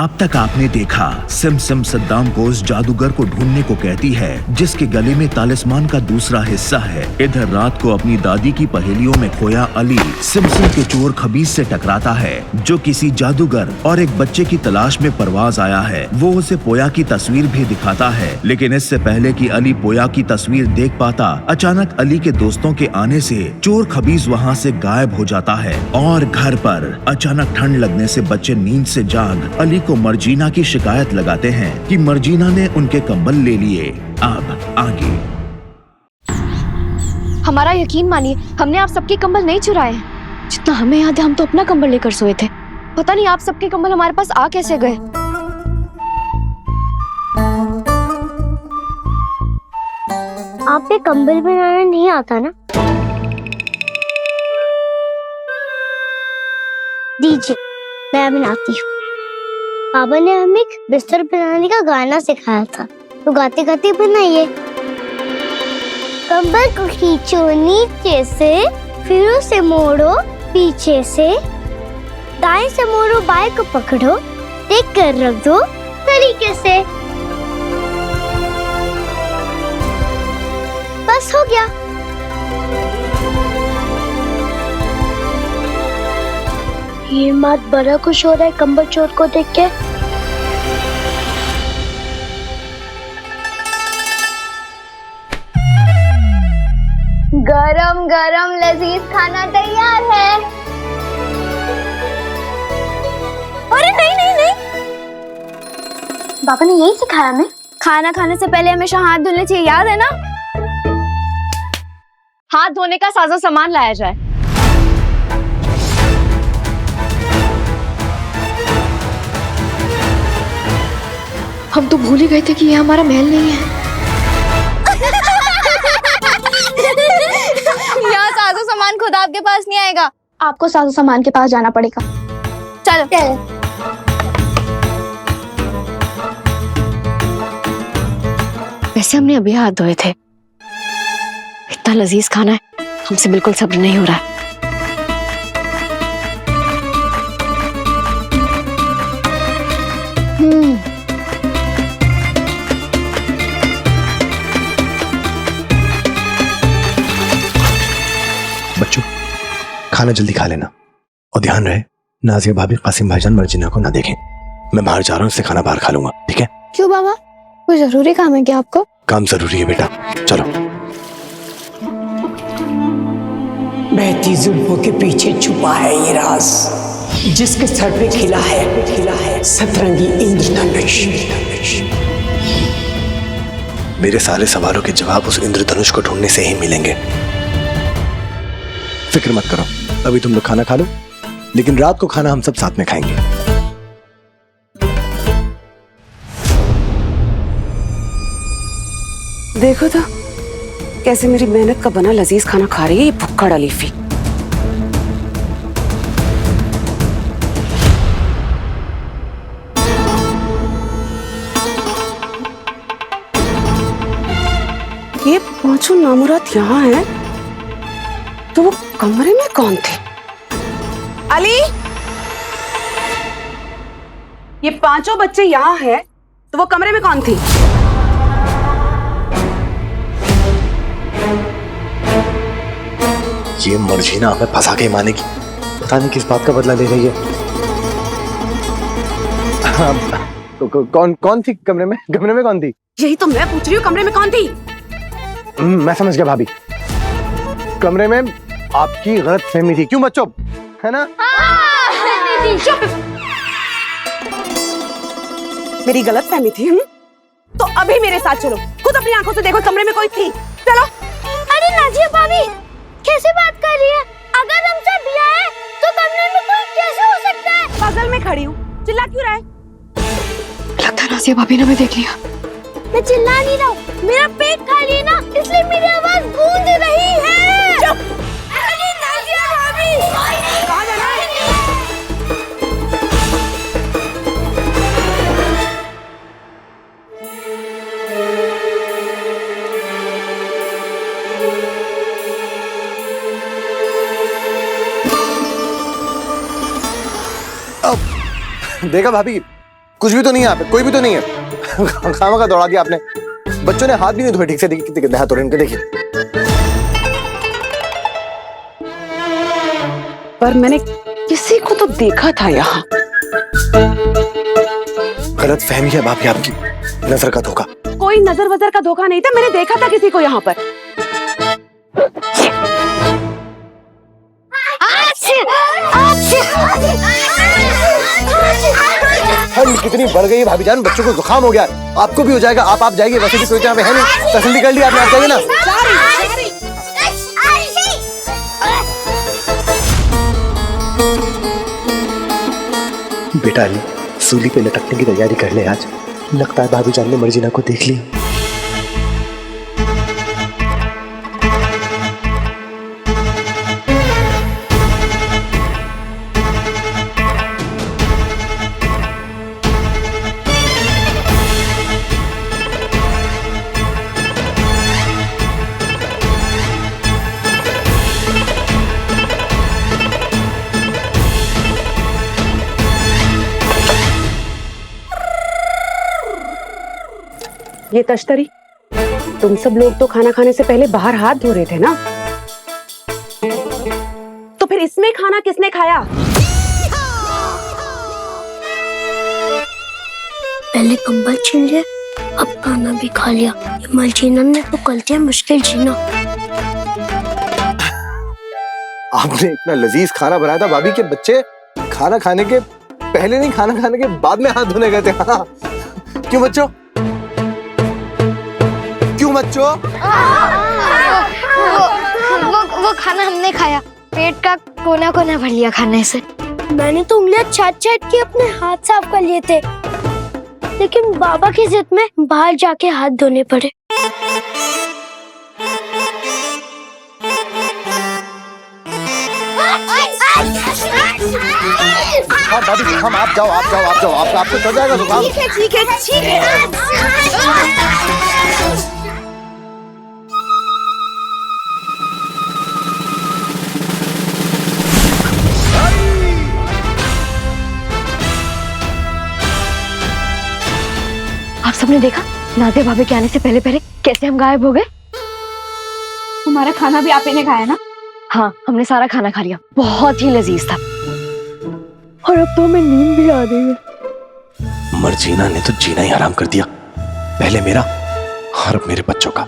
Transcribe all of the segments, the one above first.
अब तक आपने देखा सिम सद्दाम को उस जादूगर को ढूंढने को कहती है जिसके गले में तालिस्मान का दूसरा हिस्सा है। इधर रात को अपनी दादी की पहेलियों में खोया अली सिम के चोर खबीज से टकराता है जो किसी जादूगर और एक बच्चे की तलाश में परवाज आया है। वो उसे पोया की तस्वीर भी दिखाता है, लेकिन इससे पहले कि अली पोया की तस्वीर देख पाता, अचानक अली के दोस्तों के आने से चोर खबीज वहाँ से गायब हो जाता है और घर पर अचानक ठंड लगने से बच्चे नींद से जाग अली को मर्जीना की शिकायत लगाते हैं कि मर्जीना ने उनके कंबल ले लिए। अब आगे हमारा यकीन मानिए, हमने आप सबके कंबल नहीं चुराए। जितना हमें याद है हम तो अपना कंबल लेकर सोए थे। पता नहीं आप सबके कंबल हमारे पास आ कैसे गए। आपको कंबल बनाना नहीं आता ना? दीजिए, मैं बनाती हूँ। पापा ने हमें एक बिस्तर बनाने का गाना सिखाया था, तो गाते गाते बनाइए। कंबल को खींचो नीचे से, फिर उसे मोड़ो पीछे से, दाएं से मोड़ो बाएं को पकड़ो, देख कर रख दो तरीके से। बस हो गया। ये मात बड़ा खुश हो रहा है कंबल चोर को देख के। गरम गरम लजीज खाना तैयार है। अरे नहीं नहीं नहीं, पापा ने यही सिखाया हमें। खाना खाने से पहले हमेशा हाथ धुलने चाहिए, याद है ना? हाथ धोने का साजो सामान लाया जाए। हम तो भूल ही गए थे कि ये हमारा महल नहीं है। यहाँ साजो सामान खुद आपके पास नहीं आएगा, आपको साजो सामान के पास जाना पड़ेगा। चलो। वैसे हमने अभी हाथ धोए थे। इतना लजीज खाना है, हमसे बिल्कुल सब्र नहीं हो रहा है। बच्चों, खाना जल्दी खा लेना और ध्यान रहे नाजिया भाभी कासिम भाईजान मर्जीना को ना देखें। मैं बाहर जा रहा हूँ, इससे खाना बाहर खा लूंगा, ठीक है? क्यों बाबा, कोई जरूरी काम है क्या आपको? काम जरूरी है बेटा, चलो। बहती जुल्फों के पीछे छुपा है ये राज, जिसके सर पे खिला है सतरंगी इंद्रधनुष। मेरे सारे सवालों के जवाब उस इंद्रधनुष को ढूंढने से ही मिलेंगे। फिक्र मत करो, अभी तुम लोग खाना खा लो, लेकिन रात को खाना हम सब साथ में खाएंगे। देखो तो कैसे मेरी मेहनत का बना लजीज खाना खा रही है ये भुक्कड़ अलीफी। ये पांचों नामुराद यहाँ हैं, तो वो कमरे में कौन थे? अली, ये पांचों बच्चे यहाँ हैं, तो वो कमरे में कौन थी? ये मर्जीना हमें फंसा के मानेगी, पता नहीं किस बात का बदला ले रही है। कौन थी कमरे में? कमरे में कौन थी? यही तो मैं पूछ रही हूँ, कमरे में कौन थी? मैं समझ गया भाभी, कमरे में आपकी गलतफहमी थी। क्यों बच्चों, है ना? मेरी गलतफहमी थी? तो अभी मेरे साथ चलो, खुद अपनी आंखों से देखो कमरे में कोई थी। चलो। अरे नाजिया भाभी, कैसे बात कर रही है? अगर हम सब यहाँ हैं, तो कमरे में कोई कैसे हो सकता है? बगल में खड़ी हूँ, चिल्ला क्यों रहा है? लगता है नाजिया भाभी ने हमें देख लिया। मैं चिल्ला नहीं रहा हूँ, मेरा पेट खाली है ना, इसलिए मेरी आवाज गूंज रही है। चुप। अरे नाजिया भाभी, कहाँ जाना है? देखा भाभी, कुछ भी तो नहीं है यहाँ पे, कोई भी तो नहीं है। खामा का दौड़ा दिया आपने। बच्चों ने हाथ भी नहीं धोए ठीक से। देखिए कितने गंदे हाथ हो रहे हैं इनके, देखिए। पर मैंने किसी को तो देखा था यहाँ। गलत फहमी है भाभी आपकी, नजर का धोखा। कोई नजर वजर का धोखा नहीं था, मैंने देखा था किसी को यहाँ पर। ठंड कितनी बढ़ गई है भाभी जान, बच्चों को जुकाम हो गया है। आपको भी हो जाएगा। आप जाइए, वैसे भी कोई यहाँ पे है नहीं। तसल्ली कर ली आपने, आप जाइए ना। बेटा अली, सूली पे लटकने की तैयारी कर ले आज। लगता है भाभी जान ने मर्जीना को देख लिया। ये तश्तरी, तुम सब लोग तो खाना खाने से पहले बाहर हाथ धो रहे थे ना, तो फिर इसमें खाना किसने खाया? पहले कंबल छीन लिया, अब खाना भी खा लिया। ये मर्जीना ने तो कर दिया मुश्किल जीना। आपने इतना लजीज खाना बनाया था भाभी के बच्चे खाना खाने के पहले नहीं, खाना खाने के बाद में हाथ धोने गए थे। हाँ। क्यों बच्चों? क्यों बच्चों? वो खाना हमने खाया, पेट का कोना कोना भर लिया खाने से। मैंने तो उंगलियां चाट चाट के अपने हाथ साफ कर लिए थे, लेकिन बाबा की जिद में बाहर जाके हाथ धोने पड़े। हाँ भाभी, हम आप जाओ आपको चल जाएगा जुकाम। ठीक है। आप सबने देखा नादिया भाभी के आने से पहले पहले कैसे हम गायब हो गए? हमारा खाना भी आप ही ने खाया ना? हाँ, हमने सारा खाना खा लिया, बहुत ही लजीज था। और अब तो हमें नींद भी आ गई है। मर्जीना ने तो जीना ही हराम कर दिया, पहले मेरा और अब मेरे बच्चों का।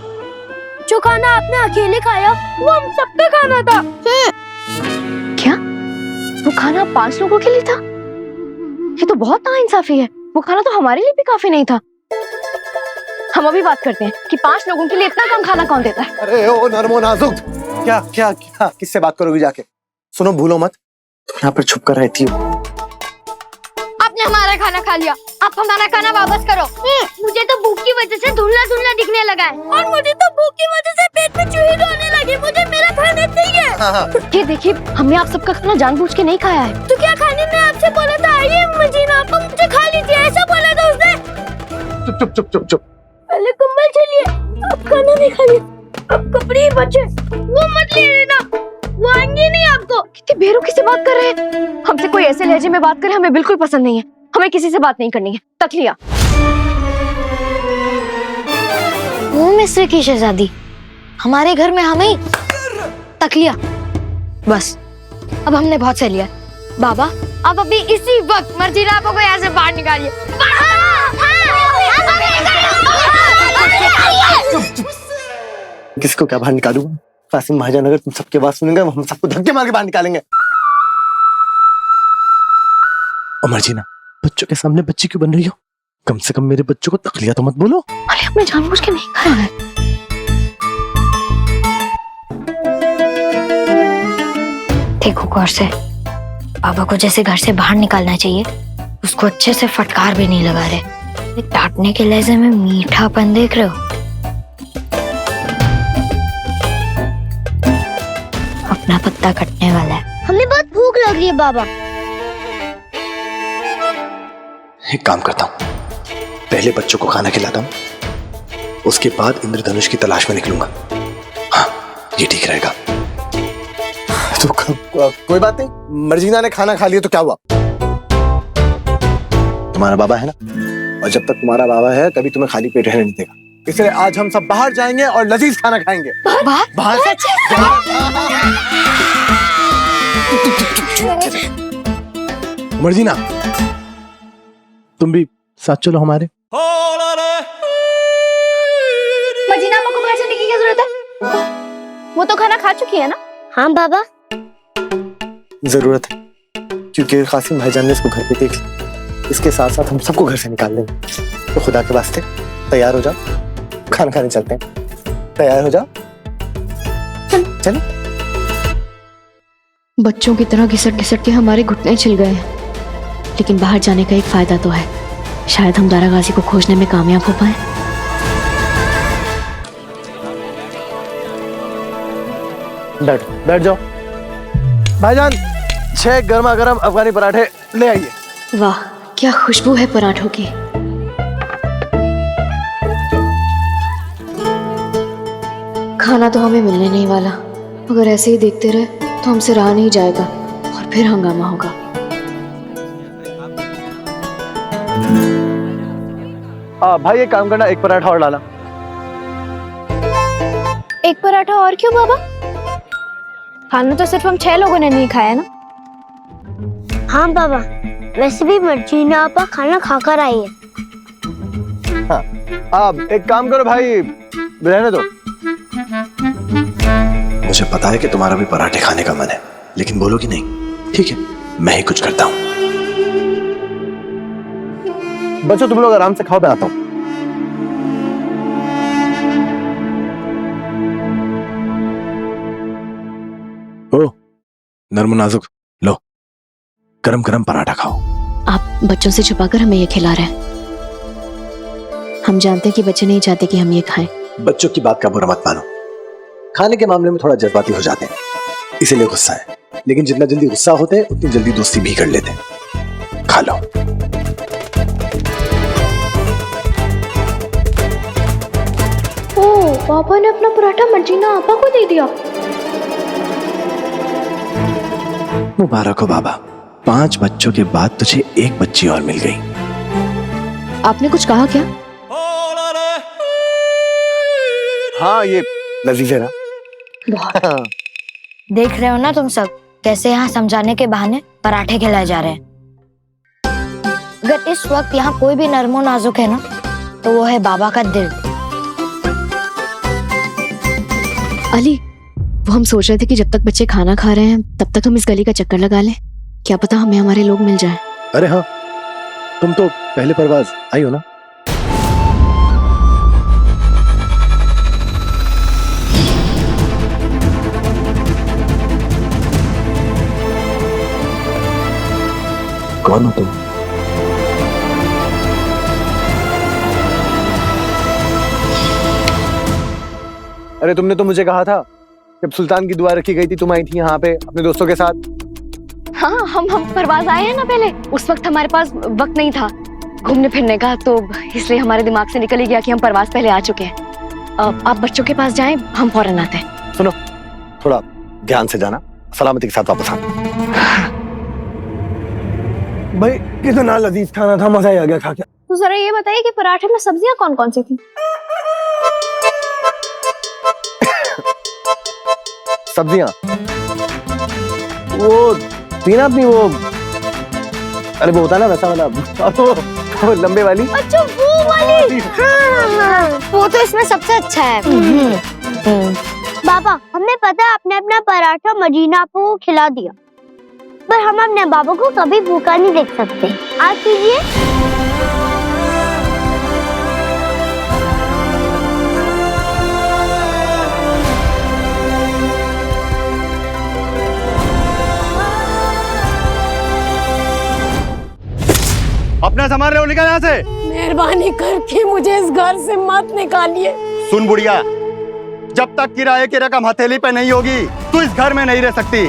जो खाना आपने अकेले खाया वो हम सबका खाना था। क्या वो खाना 5 लोगों के लिए था? ये तो बहुत नाइंसाफी है। वो खाना तो हमारे लिए भी काफी नहीं था। हम अभी बात करते हैं कि 5 लोगों के लिए इतना कम खाना कौन देता है। अरे ओ नरमो नाजुक, क्या क्या क्या किससे बात करोगी जाके? सुनो, भूलो मत, तुम यहाँ पर छुप कर रहती हो। आपने हमारा खाना खा लिया, आप हमारा खाना वापस करो। मुझे तो भूख की वजह से धुंधला धुंधला दिखने लगा है, और मुझे तो भूख की वजह से पेट में चूहे दौड़ने लगे। मुझे मेरा खाना चाहिए। हाँ। ये देखिए, हमने आप सबका खाना जानबूझ के नहीं खाया है। तो क्या खाने में आपसे बोला था आइए मर्जीना आप मुझे खा लीजिए, ऐसा बोला था उसने? चुप। पहले कंबल चलिए, अब खाना नहीं खा लिया, अब कपड़े ही बचे। वो मत ले लेना, वो आएंगे नहीं आपको। कितनी बेरुखी से बात कर रहे हैं। हमसे कोई ऐसे लहजे में बात करे हमें बिल्कुल पसंद नहीं है। हमें किसी से बात नहीं करनी है। तकलिया। वो मिस्र की शहजादी, हमारे घर में हमें तकलिया। बस अब हमने बहुत सह लिया। बाबा अब अभी इसी वक्त मर्जीना को यहाँ से बाहर निकालिए। किसको क्या बाहर निकालूंगा? कासिम भाईजान अगर तुम सबके बात सुनेंगे हम सबको धक्के मार के बाहर निकालेंगे। और मर्जीना, बच्चों के सामने बच्ची क्यों बन रही हो? कम से कम मेरे बच्चों को तकलिया तो मत बोलो। अरे हमने जानबूझ के नहीं खाया है। देखो गौर से, बाबा को जैसे घर से बाहर निकालना चाहिए, उसको अच्छे से फटकार भी नहीं लगा रहे। डांटने के लहजे में मीठापन देख रहे हो? अपना पत्ता कटने वाला है। हमें बहुत भूख लग रही है बाबा। एक काम करता हूँ, पहले बच्चों को खाना खिलाता हूँ, उसके बाद इंद्रधनुष की तलाश में निकलूंगा। हाँ, ये ठीक रहेगा। तो कोई बात नहीं, मर्जीना ने खाना खा लिया तो क्या हुआ? तुम्हारा तुम्हारा बाबा है ना, और जब तक तुम्हारा बाबा है कभी तुम्हें खाली पेट रहने नहीं देगा। इसलिए आज हम सब बाहर जाएंगे और लजीज खाना खाएंगे। बाहर मर्जीना, तुम भी साथ चलो हमारे। मर्जीना को बाहर जाने की क्या जरूरत है? वो तो खाना खा चुकी है ना। हाँ बाबा। जरूरत है, क्योंकि कासिम भाईजान ने इसको घर पे देख लिया। इसके साथ साथ हम सबको घर से निकाल देंगे। तो खुदा के वास्ते तैयार हो जाओ, खाना खाने चलते हैं। तैयार हो जाओ, चलो। बच्चों की तरह घिसट घिसट के हमारे घुटने छिल गए हैं, लेकिन बाहर जाने का एक फायदा तो है, शायद हम दारा गाजी को खोजने में कामयाब हो पाए। बैठ जाओ। भाईजान 6 गर्मा गर्म अफगानी पराठे ले आइए। वाह, क्या खुशबू है पराठों की। खाना तो हमें मिलने नहीं वाला। अगर ऐसे ही देखते रहे तो हमसे रहा नहीं जाएगा और फिर हंगामा होगा। भाई एक काम करना, एक पराठा और डाला। एक पराठा और क्यों बाबा? खाना तो सिर्फ हम 6 लोगों ने नहीं खाया ना। हाँ बाबा, वैसे भी मर्जीना आपा खाना खाकर आई है। हाँ, एक काम करो भाई, रहने दो। मुझे पता है कि तुम्हारा भी पराठे खाने का मन है, लेकिन बोलोगी नहीं। ठीक है, मैं ही कुछ करता हूँ। बच्चों तुम लोग आराम से खाओ, मैं आता हूँ। ओ, नरम नाजुक, लो गरम गरम पराठा खाओ। आप बच्चों से छुपाकर हमें ये खिला रहे हैं। हम जानते हैं कि बच्चे नहीं चाहते कि हम ये खाएं। बच्चों की बात का बुरा मत मानो, खाने के मामले में थोड़ा जज्बाती हो जाते हैं, इसीलिए गुस्सा है। लेकिन जितना जल्दी गुस्सा होते हैं उतनी जल्दी दोस्ती भी कर लेते हैं। खा लो। ओ, पापा ने अपना पराठा मर्जीना आपा को दे दिया। मुबारक हो बाबा, 5 बच्चों के बाद तुझे एक बच्ची और मिल गई। आपने कुछ कहा क्या? हाँ, ये लजीज है ना। देख रहे हो ना तुम सब, कैसे यहाँ समझाने के बहाने पराठे खिलाए जा रहे हैं। अगर इस वक्त यहाँ कोई भी नरमो नाजुक है ना, तो वो है बाबा का दिल। अली, वो हम सोच रहे थे कि जब तक बच्चे खाना खा रहे हैं तब तक हम इस गली का चक्कर लगा लें। क्या पता हमें हमारे लोग मिल जाएं। अरे हाँ, तुम तो पहले परवाज आई हो ना। कौन हो तुम? अरे तुमने तो मुझे कहा था जब सुल्तान की दुआ रखी गई थी, तुम आई थी यहाँ पे अपने दोस्तों के साथ। हाँ, हम परवाज आए हैं ना पहले। उस वक्त हमारे पास वक्त नहीं था घूमने फिरने का, तो इसलिए हमारे दिमाग से निकल ही गया कि हम परवाज पहले आ चुके हैं। आप बच्चों के पास जाएं, हम फौरन आते हैं। सुनो, थोड़ा ध्यान से जाना, सलामती के साथ वापस आना। भाई कितना लजीज खाना था, मजा ही आ गया खा के। तो जरा ये बताइए कि पराठे में सब्जियां कौन कौन सी थी? सब्जियां वो थी ना अपनी, वो अरे वो होता ना वैसा वाला, वो लंबे वाली। अच्छा, वो वाली। हाँ, वो तो इसमें सबसे अच्छा है। बाबा, हमें पता है आपने अपना पराठा मर्जीना आपा को खिला दिया, पर हम अपने बाबा को कभी भूखा नहीं देख सकते। आप कीजिए। अपना सामान ले निकल यहाँ से। मेहरबानी करके मुझे इस घर से मत निकालिए। सुन बुढ़िया, जब तक किराए की रकम हथेली पे नहीं होगी तू इस घर में नहीं रह सकती।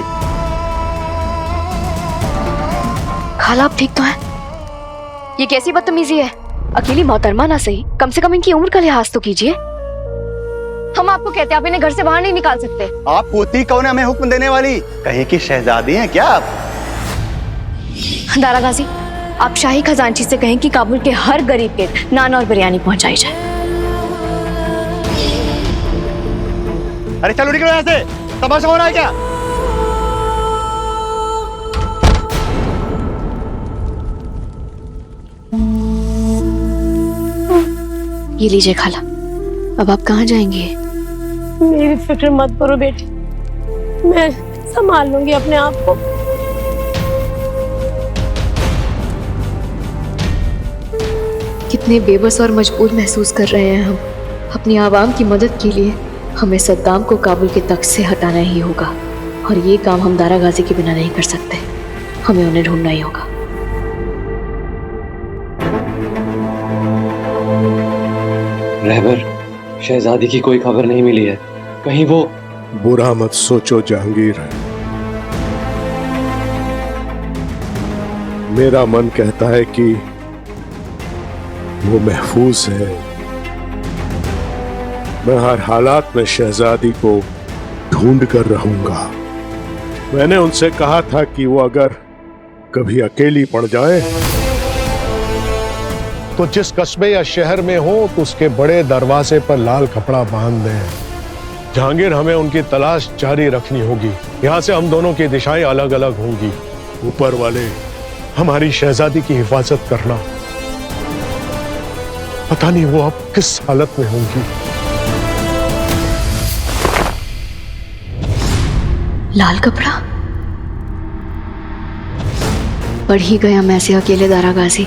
खाला, आप ठीक तो हैं? ये कैसी बदतमीजी है? अकेली मोहतरमा ना सही, कम से कम इनकी उम्र का लिहाज तो कीजिए। हम आपको कहते हैं आप इन्हें घर से बाहर नहीं निकाल सकते। आप पोती कौन है हमें हुक्म देने वाली? कहीं की शहजादी हैं क्या आप? दारा गाजी, आप शाही खजांची से कहें कि काबुल के हर गरीब के नान और बिरयानी पहुंचाई जाए। अरे चलो निकलो यहाँ से, तमाशा हो रहा है क्या? ये लीजिए खाला, अब आप कहाँ जाएंगे? मेरी फिक्र मत करो बेटी, मैं संभाल लूंगी अपने आप को। कितने बेबस और मजबूर महसूस कर रहे हैं हम। अपनी आवाम की मदद के लिए हमें सद्दाम को काबुल के तख्त से हटाना ही होगा, और ये काम हम दारा गाजी के बिना नहीं कर सकते। हमें उन्हें ढूंढना ही होगा। रहबर, शहजादी की कोई खबर नहीं मिली है, कहीं वो... बुरा मत सोचो जहांगीर, मेरा मन कहता है कि वो महफूज है। मैं हर हालात में शहजादी को ढूंढ कर रहूंगा। मैंने उनसे कहा था कि वो अगर कभी अकेली पड़ जाए तो जिस कस्बे या शहर में हो तो उसके बड़े दरवाजे पर लाल कपड़ा बांध दें। जहांगीर, हमें उनकी तलाश जारी रखनी होगी। यहाँ से हम दोनों की दिशाएं अलग अलग होंगी। ऊपर वाले हमारी शहजादी की हिफाजत करना। पता नहीं वो अब किस हालत में होंगी। लाल कपड़ा पड़ ही गया मैं से अकेले दारा गाजी,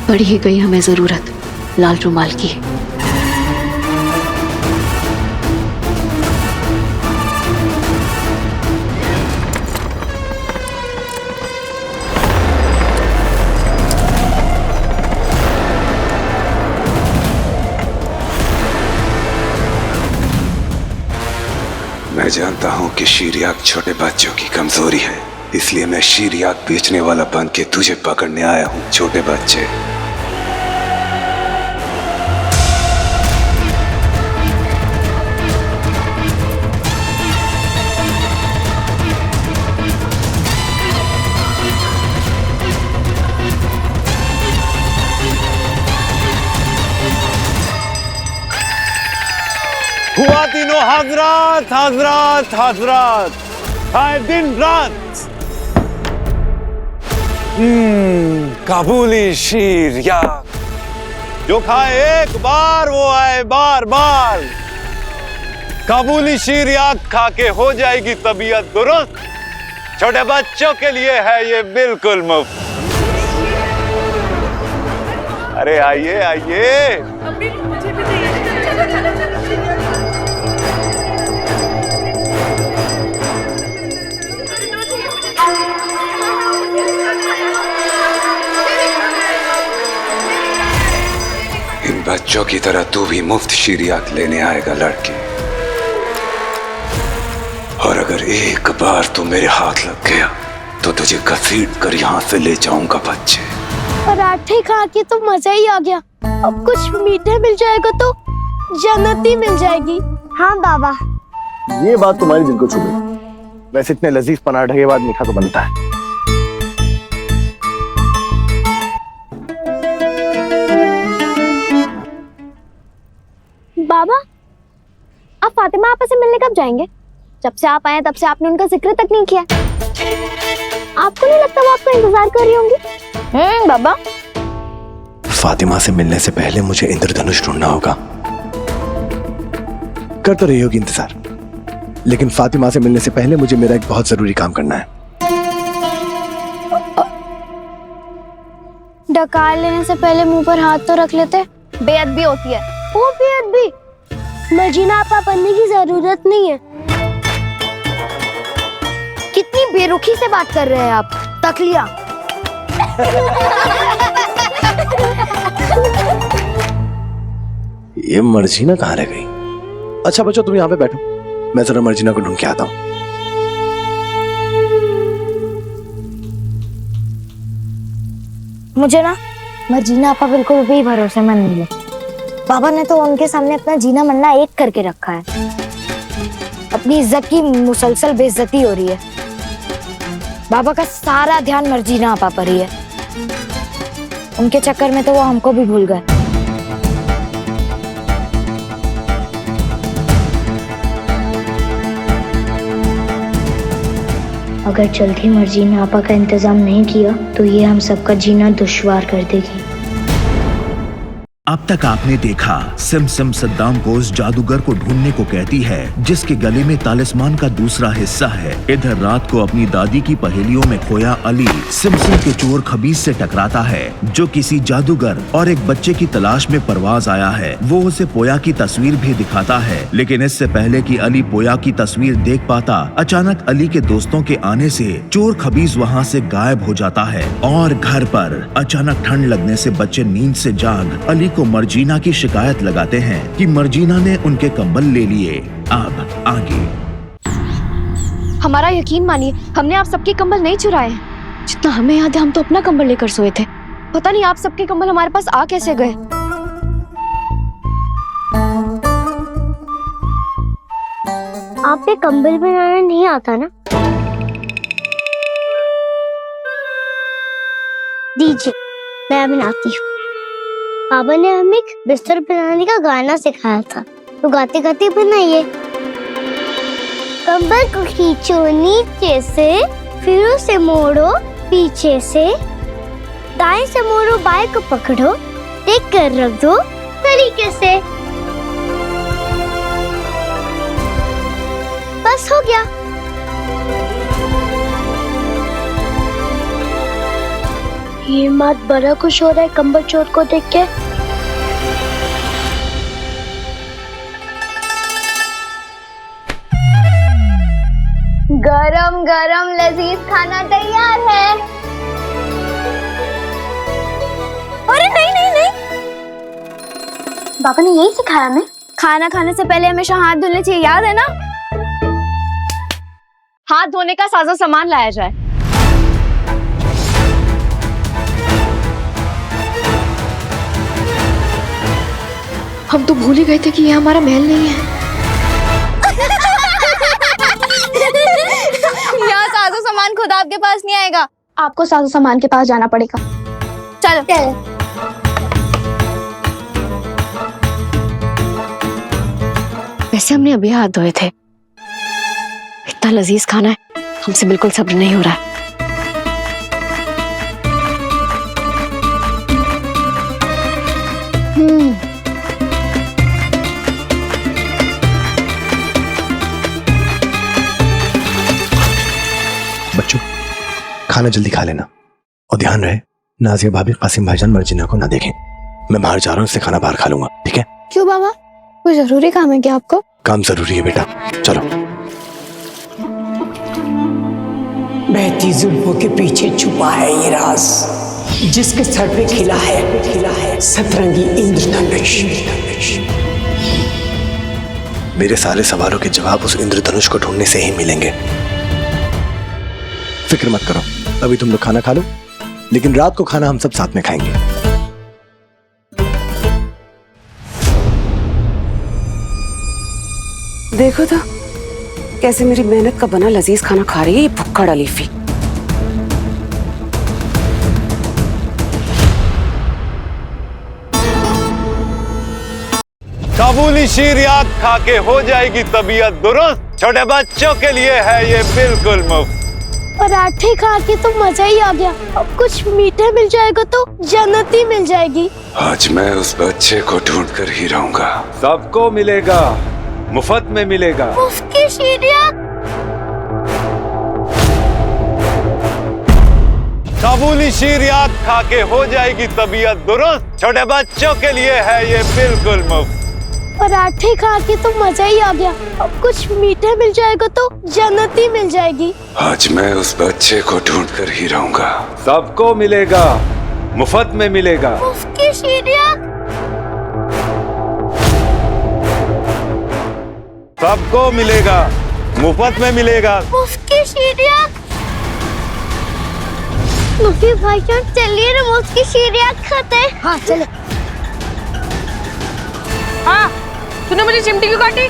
पड़ ही गई हमें जरूरत लाल रुमाल की। मैं जानता हूं कि शीरियाक छोटे बच्चों की कमजोरी है, इसलिए मैं शीरियाक बेचने वाला बन के तुझे पकड़ने आया हूं। छोटे बच्चे, खुवातीनो हजरात हजरात हजरात, आए दिन रात काबुली शीरियाक जो खाए एक बार वो आए बार बार। काबुली शीरियाक खा के हो जाएगी तबीयत दुरुस्त। छोटे बच्चों के लिए है ये बिल्कुल मुफ्त। अरे आइए आइए। इन बच्चों की तरह तू भी मुफ्त शीरियाक लेने आएगा लड़की, और अगर एक बार तू मेरे हाथ लग गया तो तुझे घसीट कर यहाँ से ले जाऊंगा बच्चे। पराठे खा के तो मजा ही आ गया, अब कुछ मीठे मिल जाएगा तो जन्नत ही मिल जाएगी। हाँ बाबा, ये बात तुम्हारी दिल को छू गई। वैसे इतने लजीज पराठे के बाद मीठा तो बनता है। बाबा, आप फातिमा आपा से मिलने कब जाएंगे? जब से आप आए तब से आपने उनका जिक्र तक नहीं किया। आपको नहीं लगता वो आपका इंतजार कर रही होंगी? बाबा, फातिमा से मिलने से पहले मुझे इंद्रधनुष ढूंढना होगा। कर तो रही होगी इंतजार, लेकिन फातिमा से मिलने से पहले मुझे मेरा एक बहुत जरूरी काम करना है। डकार लेने से पहले मुंह पर हाथ तो रख लेते। बेअदबी होती है। वो बेअदबी मर्जीना आपा बनने की जरूरत नहीं है। कितनी बेरुखी से बात कर रहे हैं आप, तकलिया। ये मर्जीना कहाँ रह गई? अच्छा बच्चों, तुम यहाँ पे बैठो, मैं जरा मर्जीना को ढूंढ के आता हूँ। मुझे ना मर्जीना आपा बिल्कुल भी भरोसेमंद नहीं है। बाबा ने तो उनके सामने अपना जीना मरना एक करके रखा है। अपनी इज्जत की मुसलसल बेइज्जती हो रही है। बाबा का सारा ध्यान मर्जीना आपा पर ही है। उनके चक्कर में तो वो हमको भी भूल गए। अगर जल्दी मर्जी ने आपा का इंतजाम नहीं किया तो ये हम सबका जीना दुश्वार कर देगी। अब तक आपने देखा सिम सद्दाम को उस जादूगर को ढूंढने को कहती है जिसके गले में तालिस्मान का दूसरा हिस्सा है। इधर रात को अपनी दादी की पहेलियों में खोया अली सिम के चोर खबीज से टकराता है जो किसी जादूगर और एक बच्चे की तलाश में परवाज आया है। वो उसे पोया की तस्वीर भी दिखाता है, लेकिन इससे पहले कि अली पोया की तस्वीर देख पाता, अचानक अली के दोस्तों के आने से चोर खबीज वहाँ से गायब हो जाता है और घर पर अचानक ठंड लगने से बच्चे नींद से जाग अली को मर्जीना की शिकायत लगाते हैं कि मर्जीना ने उनके कंबल ले लिए। अब आगे हमारा यकीन मानिए, हमने आप सबके कंबल नहीं चुराए हैं। जितना हमें याद है हम तो अपना कंबल लेकर सोए थे। पता नहीं आप सबके कंबल हमारे पास आ कैसे गए। आप पे कंबल बनाना नहीं आता ना? दीजिए मैं बनाती हूँ। पापा ने हमें एक बिस्तर बनाने का गाना सिखाया था, तो गाते गाते बनाइए। कंबल को खींचो नीचे से, फिर उसे मोड़ो पीछे से, दाएं से मोड़ो बाएं को पकड़ो, टेक कर रख दो तरीके से। बस हो गया। ये मात बड़ा खुश हो रहा है कंबल चोर को देख के। गरम गरम लजीज खाना तैयार है। अरे नहीं नहीं नहीं, पापा ने यही सिखाया हमें। खाना खाने से पहले हमेशा हाथ धोने चाहिए, याद है ना? हाथ धोने का साजो सामान लाया जाए। हम तो भूल ही गए थे कि ये हमारा महल नहीं है। यहाँ साजो सामान खुद आपके पास नहीं आएगा, आपको साजो सामान के पास जाना पड़ेगा। चलो। वैसे हमने अभी हाथ धोए थे। इतना लजीज खाना है, हमसे बिल्कुल सब्र नहीं हो रहा है। बच्चों खाना जल्दी खा लेना और ध्यान रहे नाजिया भाभी कासिम भाईजान मर्जीना को ना देखें। मैं बाहर जा रहा हूँ, इससे खाना बाहर खा लूंगा, ठीक है? क्यों बाबा, कोई जरूरी काम है क्या आपको? काम जरूरी है बेटा, चलो। बहती जुल्फों के पीछे छुपा है ये राज, जिसके सर पे खिला है सतरंगी इंद्रधनुष। मेरे सारे सवालों के जवाब उस इंद्रधनुष को ढूंढने से ही मिलेंगे। फिक्र मत करो, अभी तुम लोग खाना खा लो, लेकिन रात को खाना हम सब साथ में खाएंगे। देखो तो कैसे मेरी मेहनत का बना लजीज खाना खा रही है ये भुक्कड़ अलीफी। काबुली शीर याक खा के हो जाएगी तबीयत दुरुस्त। छोटे बच्चों के लिए है ये बिल्कुल मुफ्त। पराठे खा के तो मजा ही आ गया, अब कुछ मीठा मिल जाएगा तो जन्नत ही मिल जाएगी। आज मैं उस बच्चे को ढूंढ कर ही रहूंगा। सबको मिलेगा, मुफ्त में मिलेगा। मुफ्त की शीरियाँ। काबुली शीर याक खा के हो जाएगी तबीयत दुरुस्त। छोटे बच्चों के लिए है ये बिल्कुल मुफ्त। पराठे खा के तो मजा ही आ गया, अब कुछ मीठा मिल जाएगा तो जन्नत ही मिल जाएगी। आज मैं उस बच्चे को ढूंढ कर ही रहूंगा। सबको मिलेगा, मुफ्त में मिलेगा। मुफ्त की शीरियाँ। सबको मिलेगा, मुफ्त में मिलेगा। मुफ्त की शीरियाँ। मुफ्ती भाईजान चलिए ना मुफ्त की शीरियाँ खाते हैं। हाँ चलो। हाँ, तूने मुझे चिमटी क्यों काटी?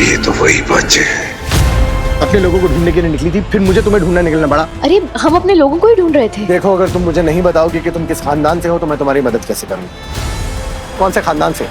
ये तो वही बच्चे हैं अपने लोगों को ढूंढने के लिए निकली थी, फिर मुझे तुम्हें ढूंढना निकलना पड़ा। अरे हम अपने लोगों को ही ढूंढ रहे थे। देखो, अगर तुम मुझे नहीं बताओगे कि तुम किस खानदान से हो तो मैं तुम्हारी मदद कैसे करूँ? कौन से खानदान से?